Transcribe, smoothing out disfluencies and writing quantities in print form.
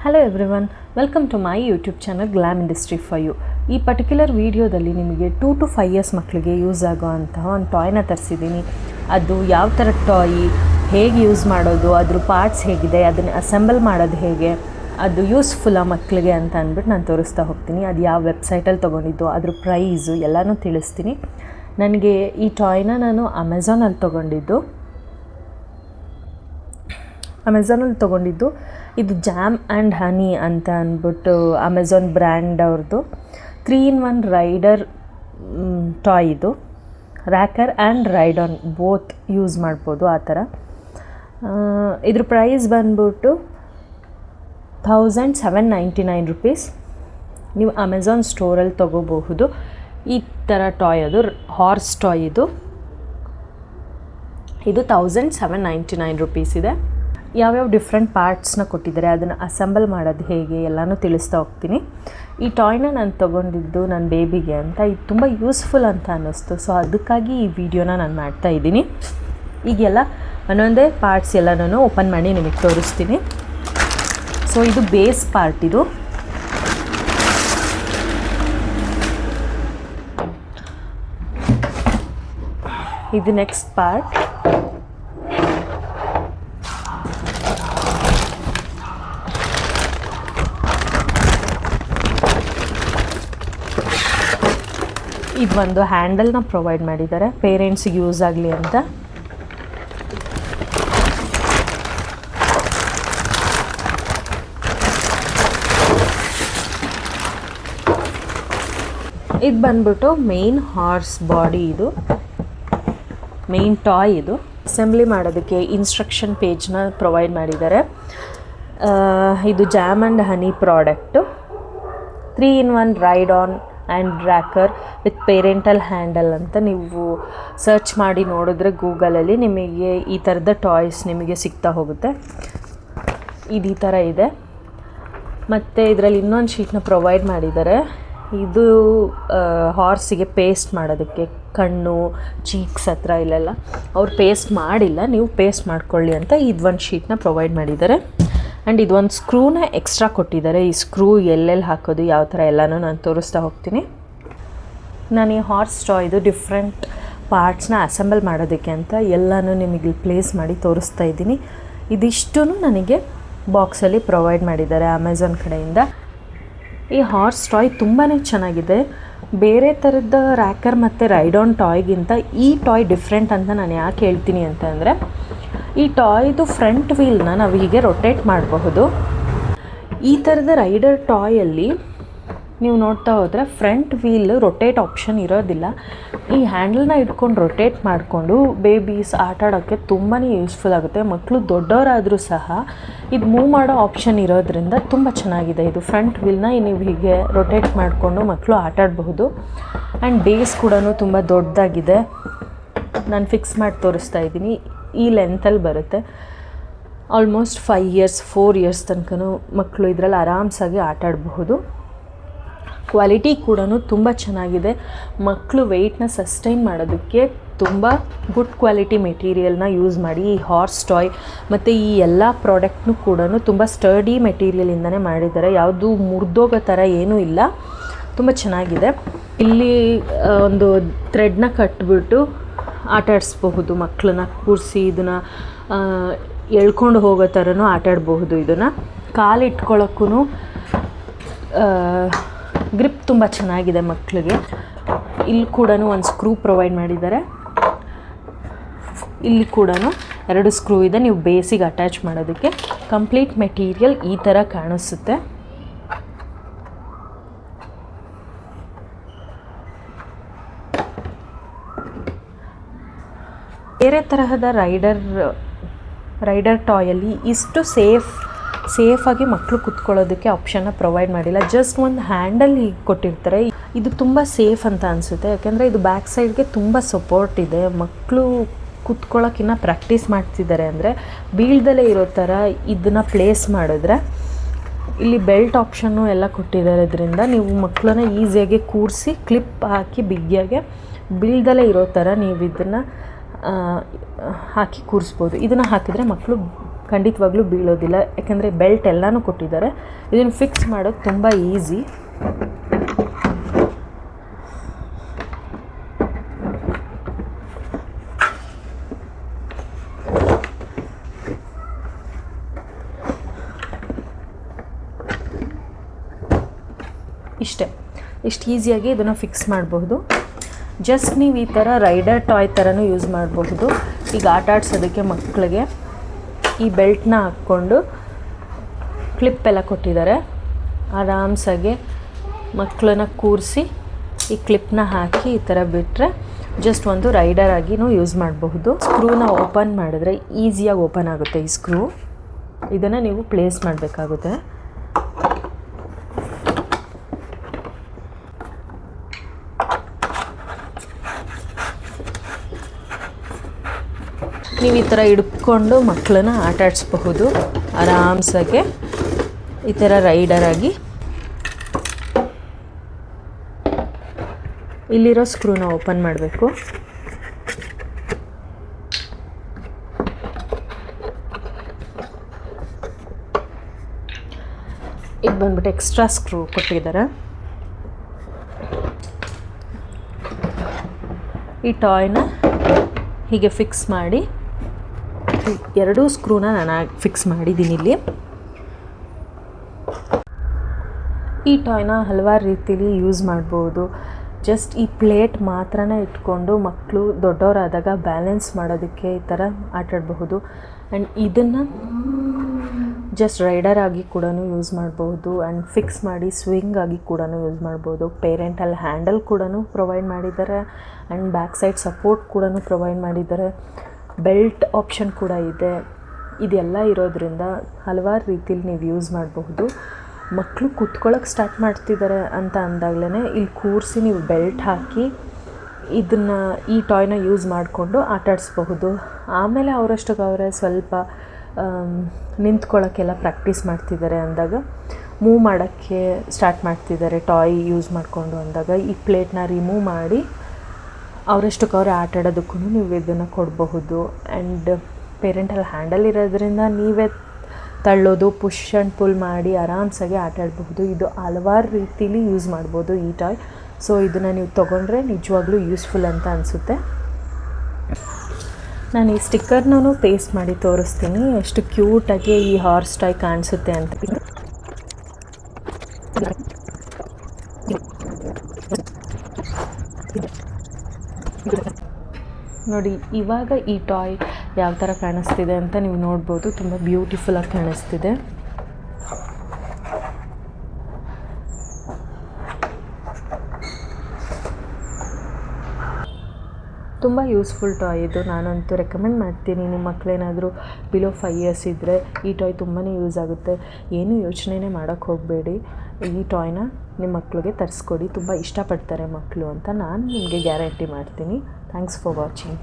Hello everyone, welcome to my YouTube channel glam industry for you. ಈ particular ವೀಡಿಯೋದಲ್ಲಿ ನಿಮಗೆ 2 to 5 years ಮಕ್ಕಳಿಗೆ use ಆಗೋವಂತಹ ಒಂದು ಟಾಯ್ನ ತರಿಸಿದ್ದೀನಿ. ಅದು ಯಾವ ಥರ ಟಾಯಿ, ಹೇಗೆ ಯೂಸ್ ಮಾಡೋದು, ಅದ್ರ ಪಾರ್ಟ್ಸ್ ಹೇಗಿದೆ, ಅದನ್ನು ಅಸೆಂಬಲ್ ಮಾಡೋದು ಹೇಗೆ, ಅದು ಯೂಸ್ಫುಲ್ಲ ಮಕ್ಕಳಿಗೆ ಅಂತ ಅಂದ್ಬಿಟ್ಟು ನಾನು ತೋರಿಸ್ತಾ ಹೋಗ್ತೀನಿ. ಅದು ಯಾವ ವೆಬ್ಸೈಟಲ್ಲಿ ತೊಗೊಂಡಿದ್ದು, ಅದ್ರ ಪ್ರೈಸು ಎಲ್ಲನೂ ತಿಳಿಸ್ತೀನಿ. ನನಗೆ ಈ ಟಾಯ್ನ ನಾನು ಅಮೆಝಾನಲ್ಲಿ ತೊಗೊಂಡಿದ್ದು. ಇದು ಜಾಮ್ ಆ್ಯಂಡ್ ಹನಿ ಅಂತ ಅಂದ್ಬಿಟ್ಟು ಅಮೆಝಾನ್ ಬ್ರ್ಯಾಂಡ್ ಅವ್ರದ್ದು 3-in-1 ರೈಡರ್ ಟಾಯ್. ಇದು rocker and ride on both use ಮಾಡ್ಬೋದು ಆ ಥರ. ಇದ್ರ ಪ್ರೈಸ್ ಬಂದ್ಬಿಟ್ಟು 1799 rupees. ನೀವು ಅಮೆಝಾನ್ ಸ್ಟೋರಲ್ಲಿ ತೊಗೋಬಹುದು ಈ ಥರ ಟಾಯ್. ಅದು ಹಾರ್ಸ್ ಟಾಯ್. ಇದು 1799 rupees ಇದೆ. ಯಾವ್ಯಾವ ಡಿಫ್ರೆಂಟ್ ಪಾರ್ಟ್ಸ್ನ ಕೊಟ್ಟಿದ್ದಾರೆ, ಅದನ್ನು ಅಸೆಂಬಲ್ ಮಾಡೋದು ಹೇಗೆ ಎಲ್ಲನೂ ತಿಳಿಸ್ತಾ ಹೋಗ್ತೀನಿ. ಈ ಟಾಯ್ನ ನಾನು ತೊಗೊಂಡಿದ್ದು ನನ್ನ ಬೇಬಿಗೆ ಅಂತ. ಇದು ತುಂಬ ಯೂಸ್ಫುಲ್ ಅಂತ ಅನ್ನಿಸ್ತು, ಸೊ ಅದಕ್ಕಾಗಿ ಈ ವಿಡಿಯೋನ ನಾನು ಮಾಡ್ತಾ ಇದ್ದೀನಿ. ಈಗೆಲ್ಲ ಒಂದೊಂದೇ ಪಾರ್ಟ್ಸ್ ಎಲ್ಲನೂ ಓಪನ್ ಮಾಡಿ ನಿಮಗೆ ತೋರಿಸ್ತೀನಿ. ಸೊ ಇದು ಬೇಸ್ ಪಾರ್ಟ್. ಇದು ನೆಕ್ಸ್ಟ್ ಪಾರ್ಟ್. ಇದು ಒಂದು ಹ್ಯಾಂಡಲ್ನ ಪ್ರೊವೈಡ್ ಮಾಡಿದ್ದಾರೆ ಪೇರೆಂಟ್ಸಿಗೆ ಯೂಸ್ ಆಗಲಿ ಅಂತ. ಇದು ಬಂದ್ಬಿಟ್ಟು ಮೇನ್ ಹಾರ್ಸ್ ಬಾಡಿ. ಇದು ಮೇನ್ ಟಾಯ್. ಇದು ಅಸೆಂಬ್ಲಿ ಮಾಡೋದಕ್ಕೆ ಇನ್ಸ್ಟ್ರಕ್ಷನ್ ಪೇಜ್ನ ಪ್ರೊವೈಡ್ ಮಾಡಿದ್ದಾರೆ. ಇದು jam and honey product. 3-in-1 ride on and rocker with parental handle ಅಂತ ನೀವು ಸರ್ಚ್ ಮಾಡಿ ನೋಡಿದ್ರೆ ಗೂಗಲಲ್ಲಿ ನಿಮಗೆ ಈ ಥರದ ಟಾಯ್ಸ್ ನಿಮಗೆ ಸಿಗ್ತಾ ಹೋಗುತ್ತೆ. ಇದು ಈ ಥರ ಇದೆ. ಮತ್ತು ಇದರಲ್ಲಿ ಇನ್ನೊಂದು ಶೀಟ್ನ ಪ್ರೊವೈಡ್ ಮಾಡಿದ್ದಾರೆ. ಇದು ಹಾರ್ಸಿಗೆ ಪೇಸ್ಟ್ ಮಾಡೋದಕ್ಕೆ, ಕಣ್ಣು ಚೀಕ್ಸ್ ಹತ್ರ ಇಲ್ಲೆಲ್ಲ ಅವ್ರು ಪೇಸ್ಟ್ ಮಾಡಿಲ್ಲ, ನೀವು ಪೇಸ್ಟ್ ಮಾಡ್ಕೊಳ್ಳಿ ಅಂತ ಇದೊಂದು ಶೀಟ್ನ ಪ್ರೊವೈಡ್ ಮಾಡಿದ್ದಾರೆ. ಆ್ಯಂಡ್ ಇದೊಂದು ಸ್ಕ್ರೂನ ಎಕ್ಸ್ಟ್ರಾ ಕೊಟ್ಟಿದ್ದಾರೆ. ಈ ಸ್ಕ್ರೂ ಎಲ್ಲೆಲ್ಲಿ ಹಾಕೋದು, ಯಾವ ಥರ ಎಲ್ಲನೂ ನಾನು ತೋರಿಸ್ತಾ ಹೋಗ್ತೀನಿ. ನಾನು ಈ ಹಾರ್ಸ್ ಟಾಯ್ದು ಡಿಫ್ರೆಂಟ್ ಪಾರ್ಟ್ಸ್ನ ಅಸೆಂಬಲ್ ಮಾಡೋದಕ್ಕೆ ಅಂತ ಎಲ್ಲನೂ ನಿಮಗೆ ಪ್ಲೇಸ್ ಮಾಡಿ ತೋರಿಸ್ತಾ ಇದ್ದೀನಿ. ಇದಿಷ್ಟೂ ನನಗೆ ಬಾಕ್ಸಲ್ಲಿ ಪ್ರೊವೈಡ್ ಮಾಡಿದ್ದಾರೆ ಅಮೆಝಾನ್ ಕಡೆಯಿಂದ. ಈ ಹಾರ್ಸ್ ಟಾಯ್ ತುಂಬಾ ಚೆನ್ನಾಗಿದೆ. ಬೇರೆ ಥರದ ರ್ಯಾಕರ್ ಮತ್ತು ರೈಡ್ ಆನ್ ಟಾಯ್ಗಿಂತ ಈ ಟಾಯ್ ಡಿಫ್ರೆಂಟ್ ಅಂತ ನಾನು ಯಾಕೆ ಹೇಳ್ತೀನಿ ಅಂತಂದರೆ, ಈ ಟಾಯ್ದು ಫ್ರಂಟ್ ವೀಲ್ನ ನಾವು ಹೀಗೆ ರೊಟೇಟ್ ಮಾಡಬಹುದು. ಈ ಥರದ ರೈಡರ್ ಟಾಯಲ್ಲಿ ನೀವು ನೋಡ್ತಾ ಹೋದರೆ ಫ್ರಂಟ್ ವೀಲ್ ರೊಟೇಟ್ ಆಪ್ಷನ್ ಇರೋದಿಲ್ಲ. ಈ ಹ್ಯಾಂಡಲ್ನ ಇಟ್ಕೊಂಡು ರೊಟೇಟ್ ಮಾಡಿಕೊಂಡು ಬೇಬೀಸ್ ಆಟ ಆಡೋಕ್ಕೆ ತುಂಬಾ ಯೂಸ್ಫುಲ್ ಆಗುತ್ತೆ. ಮಕ್ಕಳು ದೊಡ್ಡವರಾದರೂ ಸಹ ಇದು ಮೂವ್ ಮಾಡೋ ಆಪ್ಷನ್ ಇರೋದ್ರಿಂದ ತುಂಬ ಚೆನ್ನಾಗಿದೆ. ಇದು ಫ್ರಂಟ್ ವೀಲ್ನ ನೀವು ಹೀಗೆ ರೊಟೇಟ್ ಮಾಡಿಕೊಂಡು ಮಕ್ಕಳು ಆಟ ಆಡಬಹುದು. ಆ್ಯಂಡ್ ಬೇಸ್ ಕೂಡ ತುಂಬ ದೊಡ್ಡದಾಗಿದೆ. ನಾನು ಫಿಕ್ಸ್ ಮಾಡಿ ತೋರಿಸ್ತಾ ಇದ್ದೀನಿ. ಈ ಲೆಂತಲ್ಲಿ ಬರುತ್ತೆ. ಆಲ್ಮೋಸ್ಟ್ 4 ಇಯರ್ಸ್ ತನಕ ಮಕ್ಕಳು ಇದರಲ್ಲಿ ಆರಾಮ್ಸಾಗಿ ಆಟ ಆಡಬಹುದು. ಕ್ವಾಲಿಟಿ ಕೂಡ ತುಂಬ ಚೆನ್ನಾಗಿದೆ. ಮಕ್ಕಳು ವೆಯ್ಟ್ನ ಸಸ್ಟೈನ್ ಮಾಡೋದಕ್ಕೆ ತುಂಬ ಗುಡ್ ಕ್ವಾಲಿಟಿ ಮೆಟೀರಿಯಲ್ನ ಯೂಸ್ ಮಾಡಿ ಈ ಹಾರ್ಸ್ ಟಾಯ್ ಮತ್ತು ಈ ಎಲ್ಲ ಪ್ರಾಡಕ್ಟ್ನೂ ಕೂಡ ತುಂಬ ಸ್ಟರ್ಡಿ ಮೆಟೀರಿಯಲಿಂದನೇ ಮಾಡಿದ್ದಾರೆ. ಯಾವುದು ಮುರಿದೋಗೋ ಥರ ಏನೂ ಇಲ್ಲ. ತುಂಬ ಚೆನ್ನಾಗಿದೆ. ಇಲ್ಲಿ ಒಂದು ಥ್ರೆಡ್ನ ಕಟ್ಬಿಟ್ಟು ಆಟ ಆಡಿಸ್ಬಹುದು. ಮಕ್ಕಳನ್ನ ಕೂರಿಸಿ ಇದನ್ನು ಎಳ್ಕೊಂಡು ಹೋಗೋ ಥರನೂ ಆಟ ಆಡಬಹುದು. ಇದನ್ನು ಕಾಲಿಟ್ಕೊಳ್ಳೋಕ್ಕೂ ಗ್ರಿಪ್ ತುಂಬ ಚೆನ್ನಾಗಿದೆ ಮಕ್ಕಳಿಗೆ. ಇಲ್ಲಿ ಕೂಡ ಒಂದು ಸ್ಕ್ರೂ ಪ್ರೊವೈಡ್ ಮಾಡಿದ್ದಾರೆ. ಇಲ್ಲಿ ಕೂಡ 2 ಸ್ಕ್ರೂ ಇದೆ. ನೀವು ಬೇಸಿಗೆ ಅಟ್ಯಾಚ್ ಮಾಡೋದಕ್ಕೆ ಕಂಪ್ಲೀಟ್ ಮೆಟೀರಿಯಲ್ ಈ ಥರ ಕಾಣಿಸುತ್ತೆ. ಬೇರೆ ತರಹದ ರೈಡರ್ ಟಾಯಲ್ಲಿ ಇಷ್ಟು ಸೇಫಾಗಿ ಮಕ್ಕಳು ಕುತ್ಕೊಳ್ಳೋದಕ್ಕೆ ಆಪ್ಷನ್ನ ಪ್ರೊವೈಡ್ ಮಾಡಿಲ್ಲ. ಜಸ್ಟ್ ಒಂದು ಹ್ಯಾಂಡಲ್ ಹೀಗೆ ಕೊಟ್ಟಿರ್ತಾರೆ. ಇದು ತುಂಬ ಸೇಫ್ ಅಂತ ಅನಿಸುತ್ತೆ, ಯಾಕೆಂದರೆ ಇದು ಬ್ಯಾಕ್ ಸೈಡ್ಗೆ ತುಂಬ ಸಪೋರ್ಟ್ ಇದೆ. ಮಕ್ಕಳು ಕುತ್ಕೊಳ್ಳೋಕ್ಕಿನ್ನ ಪ್ರಾಕ್ಟೀಸ್ ಮಾಡ್ತಿದ್ದಾರೆ ಅಂದರೆ ಬೀಳ್ದಲೇ ಇರೋ ಥರ ಇದನ್ನು ಪ್ಲೇಸ್ ಮಾಡಿದ್ರೆ. ಇಲ್ಲಿ ಬೆಲ್ಟ್ ಆಪ್ಷನ್ನು ಎಲ್ಲ ಕೊಟ್ಟಿರೋದ್ರಿಂದ ನೀವು ಮಕ್ಕಳನ್ನ ಈಸಿಯಾಗಿ ಕೂರಿಸಿ ಕ್ಲಿಪ್ ಹಾಕಿ ಬಿಗಿಯಾಗೆ ಬೀಳ್ದಲೇ ಇರೋ ಥರ ನೀವು ಇದನ್ನು ಹಾಕಿ ಕೂರಿಸ್ಬೋದು. ಇದನ್ನು ಹಾಕಿದರೆ ಮಕ್ಕಳು ಖಂಡಿತವಾಗ್ಲೂ ಬೀಳೋದಿಲ್ಲ, ಯಾಕೆಂದರೆ ಬೆಲ್ಟ್ ಎಲ್ಲನೂ ಕೊಟ್ಟಿದ್ದಾರೆ. ಇದನ್ನು ಫಿಕ್ಸ್ ಮಾಡೋದು ತುಂಬ ಈಸಿ. ಇಷ್ಟು ಈಸಿಯಾಗಿ ಇದನ್ನು ಫಿಕ್ಸ್ ಮಾಡಬಹುದು. ಜಸ್ಟ್ ನೀವು ಈ ಥರ ರೈಡರ್ ಟಾಯ್ ಥರನೂ ಯೂಸ್ ಮಾಡಬಹುದು. ಈಗ ಆಟ ಆಡ್ಸೋದಕ್ಕೆ ಮಕ್ಕಳಿಗೆ ಈ ಬೆಲ್ಟ್ನ ಹಾಕ್ಕೊಂಡು ಕ್ಲಿಪ್ ಎಲ್ಲ ಕೊಟ್ಟಿದ್ದಾರೆ. ಆರಾಮ್ಸಾಗೆ ಮಕ್ಕಳನ್ನ ಕೂರಿಸಿ ಈ ಕ್ಲಿಪ್ನ ಹಾಕಿ ಈ ಥರ ಬಿಟ್ಟರೆ ಜಸ್ಟ್ ಒಂದು ರೈಡರ್ ಆಗಿನೂ ಯೂಸ್ ಮಾಡಬಹುದು. ಸ್ಕ್ರೂನ ಓಪನ್ ಮಾಡಿದ್ರೆ ಈಸಿಯಾಗಿ ಓಪನ್ ಆಗುತ್ತೆ ಈ ಸ್ಕ್ರೂ. ಇದನ್ನು ನೀವು ಪ್ಲೇಸ್ ಮಾಡಬೇಕಾಗುತ್ತೆ. ನೀವು ಈ ಥರ ಹಿಡ್ಕೊಂಡು ಮಕ್ಕಳನ್ನ ಆಟ ಆಡಿಸ್ಬಹುದು ಆರಾಮ್ಸಾಗೆ ಈ ಥರ ರೈಡರಾಗಿ. ಇಲ್ಲಿರೋ ಸ್ಕ್ರೂನ ಓಪನ್ ಮಾಡಬೇಕು. ಇದು ಬಂದ್ಬಿಟ್ಟು ಎಕ್ಸ್ಟ್ರಾ ಸ್ಕ್ರೂ ಕೊಟ್ಟಿದ್ದಾರೆ. ಈ ಟಾಯ್ನ ಹೀಗೆ ಫಿಕ್ಸ್ ಮಾಡಿ, ಎರಡೂ ಸ್ಕ್ರೂನ ನಾನು ಫಿಕ್ಸ್ ಮಾಡಿದ್ದೀನಿ ಇಲ್ಲಿ. ಈ ಟಾಯ್ನ ಹಲವಾರು ರೀತಿಲಿ ಯೂಸ್ ಮಾಡ್ಬೋದು. ಜಸ್ಟ್ ಈ ಪ್ಲೇಟ್ ಮಾತ್ರನೇ ಇಟ್ಕೊಂಡು ಮಕ್ಕಳು ದೊಡ್ಡವರಾದಾಗ ಬ್ಯಾಲೆನ್ಸ್ ಮಾಡೋದಕ್ಕೆ ಈ ಥರ ಆಟಾಡಬಹುದು. ಆ್ಯಂಡ್ ಇದನ್ನು ಜಸ್ಟ್ ರೈಡರ್ ಆಗಿ ಕೂಡ ಯೂಸ್ ಮಾಡ್ಬೋದು. ಆ್ಯಂಡ್ ಫಿಕ್ಸ್ ಮಾಡಿ ಸ್ವಿಂಗ್ ಆಗಿ ಕೂಡ ಯೂಸ್ ಮಾಡ್ಬೋದು. ಪೇರೆಂಟಲ್ ಹ್ಯಾಂಡಲ್ ಕೂಡ ಪ್ರೊವೈಡ್ ಮಾಡಿದ್ದಾರೆ. ಆ್ಯಂಡ್ ಬ್ಯಾಕ್ ಸೈಡ್ ಸಪೋರ್ಟ್ ಕೂಡ ಪ್ರೊವೈಡ್ ಮಾಡಿದ್ದಾರೆ. ಬೆಲ್ಟ್ ಆಪ್ಷನ್ ಕೂಡ ಇದೆ. ಇದೆಲ್ಲ ಇರೋದ್ರಿಂದ ಹಲವಾರು ರೀತಿಲಿ ನೀವು ಯೂಸ್ ಮಾಡಬಹುದು. ಮಕ್ಕಳು ಕೂತ್ಕೊಳ್ಳೋಕೆ ಸ್ಟಾರ್ಟ್ ಮಾಡ್ತಿದ್ದಾರೆ ಅಂತ ಅಂದಾಗಲೇ ಇಲ್ಲಿ ಕೂರಿಸಿ ನೀವು ಬೆಲ್ಟ್ ಹಾಕಿ ಇದನ್ನು ಈ ಟಾಯ್ನ ಯೂಸ್ ಮಾಡಿಕೊಂಡು ಆಟಾಡಿಸ್ಬಹುದು. ಆಮೇಲೆ ಅವರಷ್ಟಕ್ಕೆ ಅವರೇ ಸ್ವಲ್ಪ ನಿಂತ್ಕೊಳ್ಳೋಕ್ಕೆಲ್ಲ ಪ್ರಾಕ್ಟೀಸ್ ಮಾಡ್ತಿದ್ದಾರೆ ಅಂದಾಗ, ಮೂವ್ ಮಾಡೋಕ್ಕೆ ಸ್ಟಾರ್ಟ್ ಮಾಡ್ತಿದ್ದಾರೆ ಟಾಯ್ ಯೂಸ್ ಮಾಡಿಕೊಂಡು ಅಂದಾಗ ಈ ಪ್ಲೇಟ್ನ ರಿಮೂವ್ ಮಾಡಿ ಅವರಷ್ಟಕ್ಕೆ ಅವರೇ ಆಟ ಆಡೋದಕ್ಕೂ ನೀವು ಇದನ್ನು ಕೊಡಬಹುದು. ಆ್ಯಂಡ್ ಪೇರೆಂಟಲ್ ಹ್ಯಾಂಡಲ್ ಇರೋದ್ರಿಂದ ನೀವೇ ತಳ್ಳೋದು, ಪುಷ್ ಆ್ಯಂಡ್ ಪುಲ್ ಮಾಡಿ ಆರಾಮ್ಸಾಗಿ ಆಟ ಆಡಬಹುದು. ಇದು ಹಲವಾರು ರೀತಿಲಿ ಯೂಸ್ ಮಾಡ್ಬೋದು ಈ ಟಾಯ್. ಸೊ ಇದನ್ನು ನೀವು ತೊಗೊಂಡ್ರೆ ನಿಜವಾಗ್ಲೂ ಯೂಸ್ಫುಲ್ ಅಂತ ಅನಿಸುತ್ತೆ. ನಾನು ಈ ಸ್ಟಿಕ್ಕರ್ನೂ ಪೇಸ್ಟ್ ಮಾಡಿ ತೋರಿಸ್ತೀನಿ ಎಷ್ಟು ಕ್ಯೂಟಾಗಿ ಈ ಹಾರ್ಸ್ ಟಾಯ್ ಕಾಣಿಸುತ್ತೆ ಅಂತ. ನೋಡಿ, ಇವಾಗ ಈ ಟಾಯ್ ಯಾವ ಥರ ಕಾಣಿಸ್ತಿದೆ ಅಂತ ನೀವು ನೋಡ್ಬೋದು. ತುಂಬ ಬ್ಯೂಟಿಫುಲ್ಲಾಗಿ ಕಾಣಿಸ್ತಿದೆ. ತುಂಬ ಯೂಸ್ಫುಲ್ ಟಾಯ್ ಇದು. ನಾನಂತೂ ರೆಕಮೆಂಡ್ ಮಾಡ್ತೀನಿ. ನಿಮ್ಮ ಮಕ್ಕಳೇನಾದರೂ ಬಿಲೋ 5 ಇಯರ್ಸ್ ಇದ್ದರೆ ಈ ಟಾಯ್ ತುಂಬಾ ಯೂಸ್ ಆಗುತ್ತೆ. ಏನೂ ಯೋಚನೆ ಮಾಡೋಕ್ಕೆ ಹೋಗಬೇಡಿ. ಈ ಟಾಯ್ನ ನಿಮ್ಮ ಮಕ್ಕಳಿಗೆ ತರಿಸ್ಕೊಡಿ. ತುಂಬ ಇಷ್ಟಪಡ್ತಾರೆ ಮಕ್ಕಳು ಅಂತ ನಾನು ನಿಮಗೆ ಗ್ಯಾರಂಟಿ ಮಾಡ್ತೀನಿ. Thanks for watching.